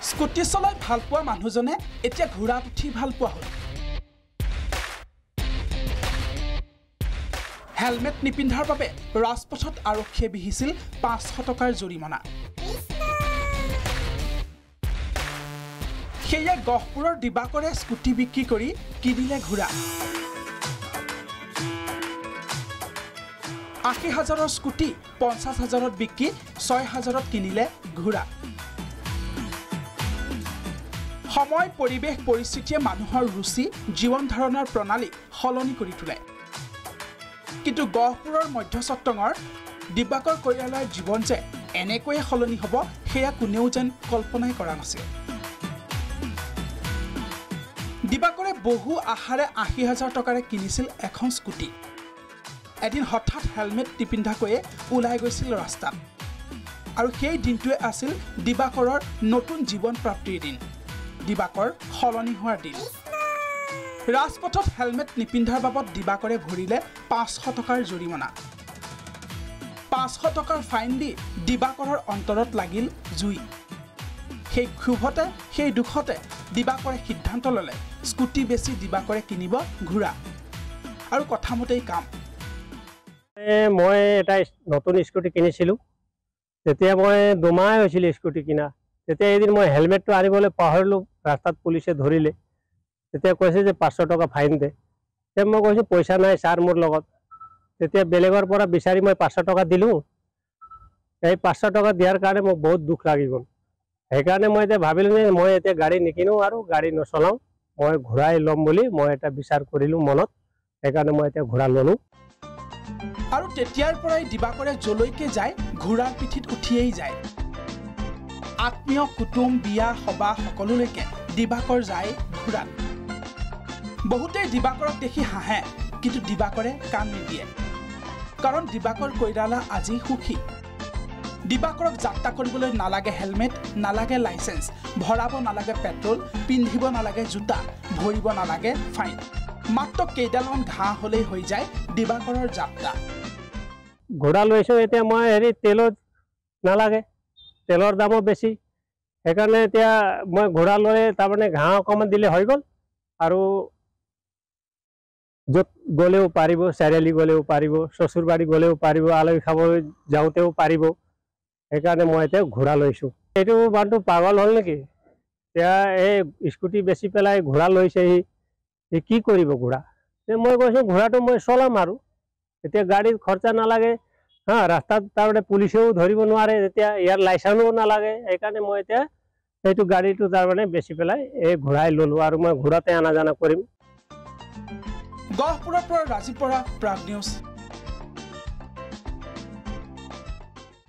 Scooty চলাই ভাল পোৱা মানুহজনে এতিয়া ঘোঁৰাত উঠি ভাল পোৱা হ'ল। হেলমেট নিপিন্ধাৰ বাবে ৰাজপথত আৰক্ষীয়ে বিহিছিল 500 টকাৰ জৰিমনা। সেয়ে গহপুৰৰ দিবাকৰে স্কুটি বিক্ৰী কৰি কিনিলে ঘোঁৰা। 80,000ৰ স্কুটি 50,000ত বিক্ৰী 6,000ত কিনিলে ঘোঁৰা। সময় পৰিৱেশ পৰিস্থিতিয়ে মানুহৰ ৰুচি জীৱন ধাৰণৰ প্ৰণালী সলনি কৰি তোলে। কিন্তু গহপুৰৰ মধ্যচট্টঙৰ দিবাকৰ কৈৰালাৰ জীৱন যে এনেকৈয়ে সলনি হ'ব সেয়া কোনেও যেন কল্পনাই কৰা নাছিল। দিবাকৰে বহু আশাৰে 80,000 টকাৰে কিনিছিল এখন স্কুটি। এদিন হঠাৎ হেলমেট নিপিন্ধাকৈয়ে ওলাই গৈছিল ৰাস্তাত। আৰু সেই দিনটোৱে আছিল দিবাকৰৰ নতুন জীৱন প্ৰাপ্তিৰ দিন, দিবাকৰ সলনি হোৱাৰ দিন। ৰাজপথত হেলমেট নিপিন্ধাৰ বাবদ দিবাকৰে ভৰিলে 500 টকাৰ জৰিমনা। 500 টকাৰ ফাইন দি দিবাকৰৰ অন্তৰত লাগিল জুই। সেই ক্ষোভতে সেই দুখতে দিবাকৰে সিদ্ধান্ত ল'লে স্কুটি বেছি দিবাকৰে কিনিব ঘোঁৰা। আৰু কথামতেই কাম। মই এটা নতুন স্কুটি কিনিছিলোঁ। তেতিয়া মই 2 মাহ হৈছিল স্কুটি কিনা। তেতিয়া এদিন মই হেলমেটটো আনিবলৈ পাহৰিলোঁ, ৰাস্তাত পুলিচে ধৰিলে। তেতিয়া কৈছে যে 500 টকা ফাইন দে। তেতিয়া মই কৈছোঁ পইচা নাই ছাৰ মোৰ লগত। তেতিয়া বেলেগৰ পৰা বিচাৰি মই 500 টকা দিলোঁ। এই 500 টকা দিয়াৰ কাৰণে মোক বহুত দুখ লাগি গ'ল। সেইকাৰণে মই এতিয়া ভাবিলোঁ যে মই এতিয়া গাড়ী নিকিনো আৰু গাড়ী নচলাওঁ, মই ঘূৰাই ল'ম বুলি মই এটা বিচাৰ কৰিলোঁ মনত। সেইকাৰণে মই এতিয়া ঘোঁৰা ল'লোঁ। আৰু তেতিয়াৰ পৰাই দিবাকৰে যলৈকে যায় ঘোঁৰাৰ পিঠিত উঠিয়েই যায়। আত্মীয় কুটুম বিয়া সবাহ সকলোলৈকে দিবাকৰ যায় ঘোঁৰাত। বহুতেই দিবাকৰক দেখি হাঁহে, কিন্তু দিবাকৰে কাণ নিদিয়ে। কাৰণ দিবাকৰ কৈৰালা আজি সুখী। দিবাকৰক যাত্ৰা কৰিবলৈ নালাগে হেলমেট, নালাগে লাইচেন্স, ভৰাব নালাগে পেট্ৰল, পিন্ধিব নালাগে জোতা, ভৰিব নালাগে ফাইন। মাত্ৰ কেইডালমান ঘাঁহ হ'লেই হৈ যায় দিবাকৰৰ যাত্ৰা। ঘোঁৰা লৈছোঁ এতিয়া মই তেলত নালাগে, তেলৰ দামো বেছি। সেইকাৰণে এতিয়া মই ঘোঁৰা লৈ তাৰমানে ঘাঁহ অকণমান দিলে হৈ গ'ল। আৰু য'ত গ'লেও পাৰিব, চাৰিআলি গ'লেও পাৰিব, শ্বশুৰবাৰী গ'লেও পাৰিব, আলহী খাবলৈ যাওঁতেও পাৰিব। সেইকাৰণে মই এতিয়া ঘোঁৰা লৈছোঁ। এইটো মানুহটো পাগল হ'ল নেকি? এতিয়া এই স্কুটি বেচি পেলাই ঘোঁৰা লৈছে সি কি কৰিব ঘোঁৰা? মই কৈছোঁ ঘোঁৰাটো মই চলাম আৰু এতিয়া গাড়ীৰ খৰচা নালাগে। ৰাস্তাত তাৰমানে পুলিচেও ধৰিব নোৱাৰে, এতিয়া ইয়াৰ লাইচেন্সো নালাগে। সেইকাৰণে মই এতিয়া সেইটো গাড়ীটো তাৰমানে বেচি পেলাই এই ঘোঁৰাই ল'লোঁ আৰু মই ঘোঁৰাতে অনা জানা কৰিম। গহপুৰৰ পৰা ৰাজীৱ বৰা, প্ৰাগ নিউজ।